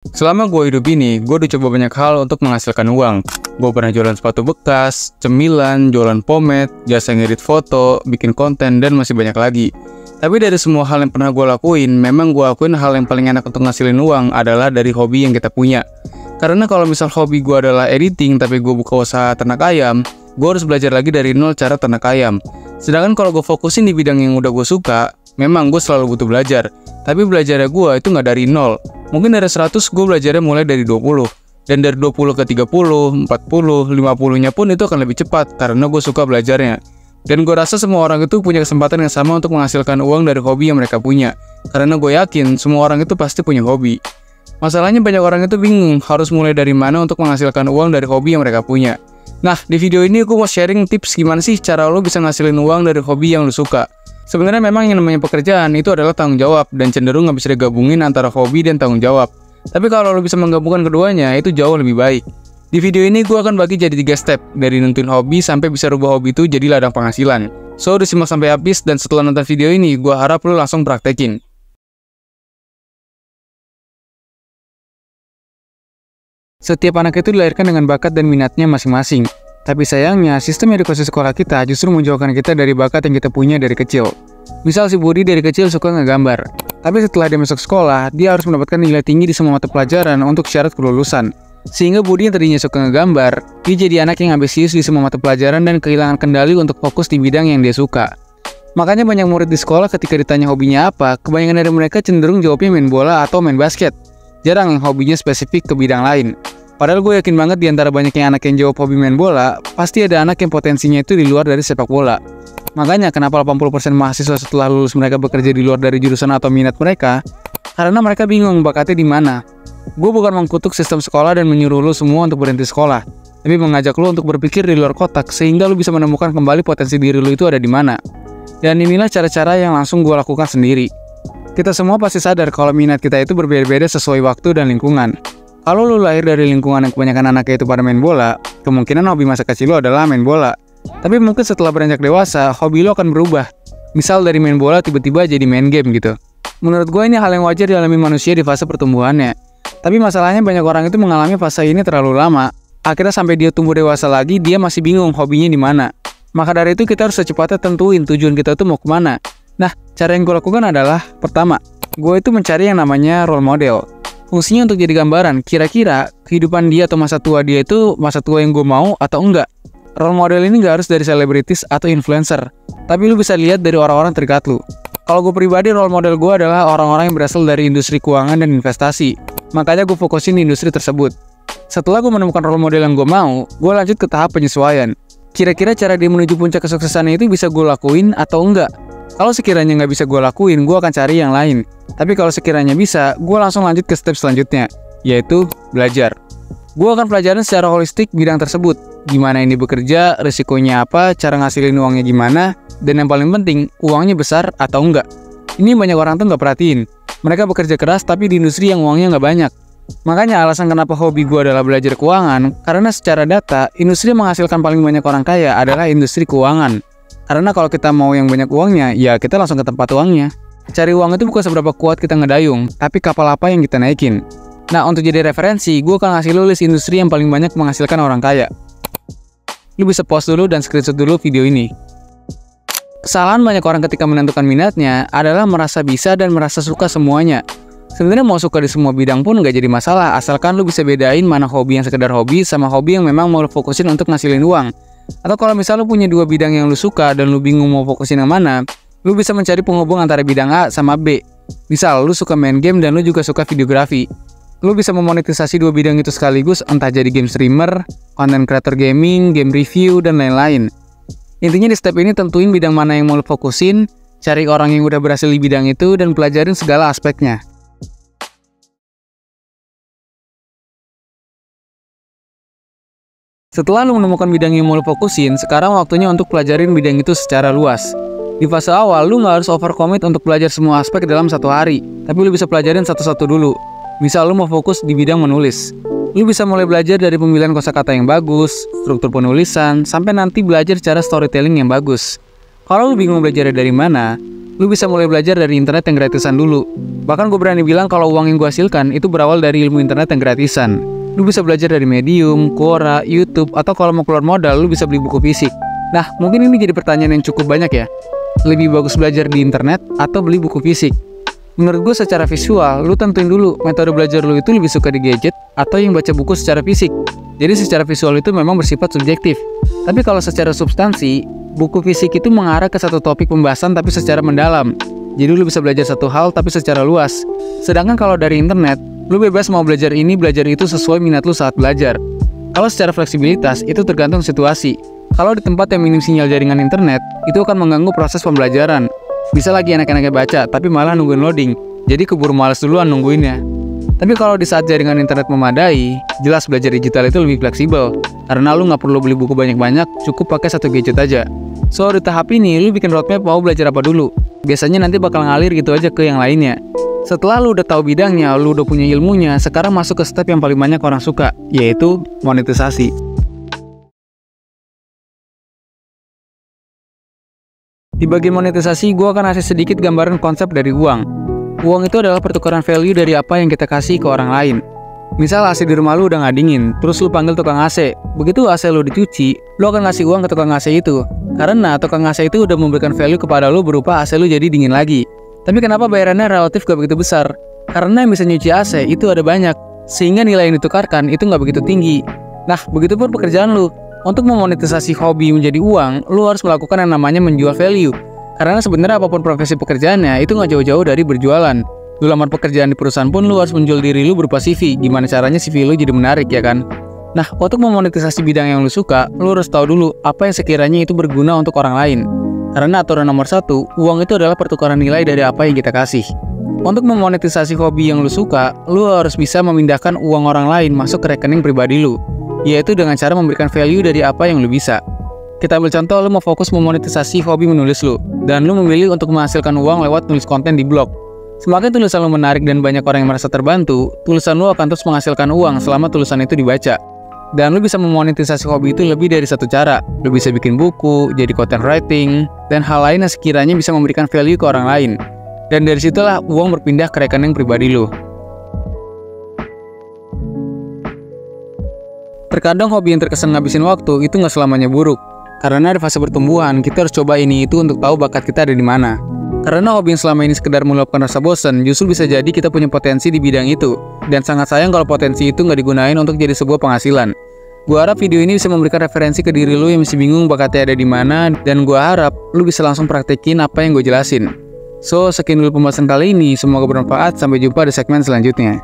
Selama gue hidup ini, gue udah coba banyak hal untuk menghasilkan uang. Gue pernah jualan sepatu bekas, cemilan, jualan pomade, jasa ngedit foto, bikin konten, dan masih banyak lagi. Tapi dari semua hal yang pernah gue lakuin, memang gue lakuin hal yang paling enak untuk ngasilin uang adalah dari hobi yang kita punya. Karena kalau misal hobi gue adalah editing, tapi gue buka usaha ternak ayam, gue harus belajar lagi dari nol cara ternak ayam. Sedangkan kalau gue fokusin di bidang yang udah gue suka, memang gue selalu butuh belajar. Tapi belajarnya gue itu nggak dari nol. Mungkin dari 100 gue belajarnya mulai dari 20. Dan dari 20 ke 30, 40, 50-nya pun itu akan lebih cepat karena gue suka belajarnya. Dan gue rasa semua orang itu punya kesempatan yang sama untuk menghasilkan uang dari hobi yang mereka punya. Karena gue yakin semua orang itu pasti punya hobi. Masalahnya banyak orang itu bingung harus mulai dari mana untuk menghasilkan uang dari hobi yang mereka punya. Nah, di video ini gue mau sharing tips gimana sih cara lo bisa ngasilin uang dari hobi yang lo suka. Sebenarnya memang yang namanya pekerjaan itu adalah tanggung jawab dan cenderung nggak bisa digabungin antara hobi dan tanggung jawab. Tapi kalau lo bisa menggabungkan keduanya, itu jauh lebih baik. Di video ini gue akan bagi jadi 3 step, dari nentuin hobi sampai bisa rubah hobi itu jadi ladang penghasilan. So, disimak sampai habis dan setelah nonton video ini, gue harap lo langsung praktekin. Setiap anak itu dilahirkan dengan bakat dan minatnya masing-masing. Tapi sayangnya, sistem edukasi sekolah kita justru menjauhkan kita dari bakat yang kita punya dari kecil. Misal si Budi dari kecil suka ngegambar. Tapi setelah dia masuk sekolah, dia harus mendapatkan nilai tinggi di semua mata pelajaran untuk syarat kelulusan. Sehingga Budi yang tadinya suka ngegambar, dia jadi anak yang ambisius di semua mata pelajaran dan kehilangan kendali untuk fokus di bidang yang dia suka. Makanya banyak murid di sekolah ketika ditanya hobinya apa, kebanyakan dari mereka cenderung jawabnya main bola atau main basket. Jarang yang hobinya spesifik ke bidang lain. Padahal gue yakin banget di antara banyaknya anak yang jawab hobi main bola, pasti ada anak yang potensinya itu di luar dari sepak bola. Makanya kenapa 80% mahasiswa setelah lulus mereka bekerja di luar dari jurusan atau minat mereka? Karena mereka bingung bakatnya di mana. Gue bukan mengkutuk sistem sekolah dan menyuruh lo semua untuk berhenti sekolah, tapi mengajak lo untuk berpikir di luar kotak sehingga lo bisa menemukan kembali potensi diri lo itu ada di mana. Dan inilah cara-cara yang langsung gue lakukan sendiri. Kita semua pasti sadar kalau minat kita itu berbeda-beda sesuai waktu dan lingkungan. Kalau lo lahir dari lingkungan yang kebanyakan anaknya itu pada main bola, kemungkinan hobi masa kecil lo adalah main bola. Tapi mungkin setelah beranjak dewasa, hobi lo akan berubah. Misal dari main bola tiba-tiba jadi main game gitu. Menurut gue ini hal yang wajar dialami manusia di fase pertumbuhannya. Tapi masalahnya banyak orang itu mengalami fase ini terlalu lama. Akhirnya sampai dia tumbuh dewasa lagi, dia masih bingung hobinya di mana. Maka dari itu kita harus secepatnya tentuin tujuan kita itu mau kemana. Nah, cara yang gue lakukan adalah, pertama, gue itu mencari yang namanya role model. Fungsinya untuk jadi gambaran, kira-kira kehidupan dia atau masa tua dia itu masa tua yang gue mau atau enggak. Role model ini gak harus dari selebritis atau influencer, tapi lu bisa lihat dari orang-orang terdekat lu. Kalau gue pribadi, role model gue adalah orang-orang yang berasal dari industri keuangan dan investasi. Makanya gue fokusin di industri tersebut. Setelah gue menemukan role model yang gue mau, gue lanjut ke tahap penyesuaian. Kira-kira cara dia menuju puncak kesuksesannya itu bisa gue lakuin atau enggak? Kalau sekiranya nggak bisa gue lakuin, gue akan cari yang lain. Tapi kalau sekiranya bisa, gue langsung lanjut ke step selanjutnya, yaitu belajar. Gue akan pelajarin secara holistik bidang tersebut. Gimana ini bekerja, risikonya apa, cara ngasilin uangnya gimana, dan yang paling penting, uangnya besar atau enggak. Ini banyak orang tuh nggak perhatiin. Mereka bekerja keras tapi di industri yang uangnya nggak banyak. Makanya alasan kenapa hobi gue adalah belajar keuangan, karena secara data, industri yang menghasilkan paling banyak orang kaya adalah industri keuangan. Karena kalau kita mau yang banyak uangnya, ya kita langsung ke tempat uangnya. Cari uang itu bukan seberapa kuat kita ngedayung, tapi kapal apa yang kita naikin. Nah, untuk jadi referensi, gue akan ngasih lu list industri yang paling banyak menghasilkan orang kaya. Lu bisa pause dulu dan screenshot dulu video ini. Kesalahan banyak orang ketika menentukan minatnya adalah merasa bisa dan merasa suka semuanya. Sebenarnya mau suka di semua bidang pun nggak jadi masalah, asalkan lu bisa bedain mana hobi yang sekedar hobi sama hobi yang memang mau lu fokusin untuk ngasilin uang. Atau kalau misal lu punya 2 bidang yang lu suka dan lu bingung mau fokusin yang mana, lu bisa mencari penghubung antara bidang A sama B. Misal lu suka main game dan lu juga suka videografi. Lu bisa memonetisasi 2 bidang itu sekaligus, entah jadi game streamer, content creator gaming, game review, dan lain-lain. Intinya di step ini tentuin bidang mana yang mau lu fokusin, cari orang yang udah berhasil di bidang itu, dan pelajarin segala aspeknya. Setelah lu menemukan bidang yang mau lu fokusin, sekarang waktunya untuk pelajarin bidang itu secara luas. Di fase awal, lu nggak harus overcommit untuk belajar semua aspek dalam 1 hari, tapi lu bisa pelajarin satu-satu dulu. Misal lu mau fokus di bidang menulis. Lu bisa mulai belajar dari pemilihan kosakata yang bagus, struktur penulisan, sampai nanti belajar cara storytelling yang bagus. Kalau lu bingung belajar dari mana, lu bisa mulai belajar dari internet yang gratisan dulu. Bahkan gue berani bilang kalau uang yang gue hasilkan itu berawal dari ilmu internet yang gratisan. Lu bisa belajar dari Medium, Quora, YouTube, atau kalau mau keluar modal, lu bisa beli buku fisik. Nah, mungkin ini jadi pertanyaan yang cukup banyak ya. Lebih bagus belajar di internet atau beli buku fisik? Menurut gue secara visual, lu tentuin dulu metode belajar lu itu lebih suka di gadget atau yang baca buku secara fisik. Jadi secara visual itu memang bersifat subjektif. Tapi kalau secara substansi, buku fisik itu mengarah ke satu topik pembahasan tapi secara mendalam. Jadi lu bisa belajar satu hal tapi secara luas. Sedangkan kalau dari internet, lu bebas mau belajar ini, belajar itu sesuai minat lu saat belajar. Kalau secara fleksibilitas, itu tergantung situasi. Kalau di tempat yang minim sinyal jaringan internet, itu akan mengganggu proses pembelajaran. Bisa lagi enak-enaknya baca, tapi malah nungguin loading. Jadi keburu males duluan nungguinnya. Tapi kalau di saat jaringan internet memadai, jelas belajar digital itu lebih fleksibel. Karena lu nggak perlu beli buku banyak-banyak, cukup pakai satu gadget aja. So, di tahap ini, lu bikin roadmap mau belajar apa dulu. Biasanya nanti bakal ngalir gitu aja ke yang lainnya. Setelah lu udah tahu bidangnya, lu udah punya ilmunya, sekarang masuk ke step yang paling banyak orang suka, yaitu monetisasi. Di bagian monetisasi, gue akan kasih sedikit gambaran konsep dari uang. Uang itu adalah pertukaran value dari apa yang kita kasih ke orang lain. Misal AC di rumah lu udah nggak dingin, terus lu panggil tukang AC. Begitu AC lu dicuci, lu akan ngasih uang ke tukang AC itu. Karena tukang AC itu udah memberikan value kepada lu berupa AC lu jadi dingin lagi. Tapi kenapa bayarannya relatif gak begitu besar? Karena yang bisa nyuci AC itu ada banyak, sehingga nilai yang ditukarkan itu nggak begitu tinggi. Nah, begitupun pekerjaan lu. Untuk memonetisasi hobi menjadi uang, lu harus melakukan yang namanya menjual value. Karena sebenarnya apapun profesi pekerjaannya, itu nggak jauh-jauh dari berjualan. Lu lamar pekerjaan di perusahaan pun lu harus menjual diri lu berupa CV. Gimana caranya CV lu jadi menarik, ya kan? Nah, untuk memonetisasi bidang yang lu suka, lu harus tahu dulu apa yang sekiranya itu berguna untuk orang lain. Karena aturan nomor 1, uang itu adalah pertukaran nilai dari apa yang kita kasih. Untuk memonetisasi hobi yang lu suka, lu harus bisa memindahkan uang orang lain masuk ke rekening pribadi lu, yaitu dengan cara memberikan value dari apa yang lu bisa. Kita ambil contoh, lu mau fokus memonetisasi hobi menulis lu, dan lu memilih untuk menghasilkan uang lewat nulis konten di blog. Semakin tulisan lu menarik dan banyak orang yang merasa terbantu, tulisan lu akan terus menghasilkan uang selama tulisan itu dibaca. Dan lu bisa memonetisasi hobi itu lebih dari satu cara. Lu bisa bikin buku, jadi content writing, dan hal lain yang sekiranya bisa memberikan value ke orang lain. Dan dari situlah uang berpindah ke rekening pribadi lu. Terkadang hobi yang terkesan ngabisin waktu itu nggak selamanya buruk. Karena di fase pertumbuhan, kita harus coba ini itu untuk tahu bakat kita ada di mana. Karena hobi yang selama ini sekedar meluapkan rasa bosan, justru bisa jadi kita punya potensi di bidang itu. Dan sangat sayang kalau potensi itu nggak digunain untuk jadi sebuah penghasilan. Gua harap video ini bisa memberikan referensi ke diri lu yang masih bingung bakatnya ada di mana, dan gua harap lu bisa langsung praktekin apa yang gue jelasin. So, sekian dulu pembahasan kali ini. Semoga bermanfaat. Sampai jumpa di segmen selanjutnya.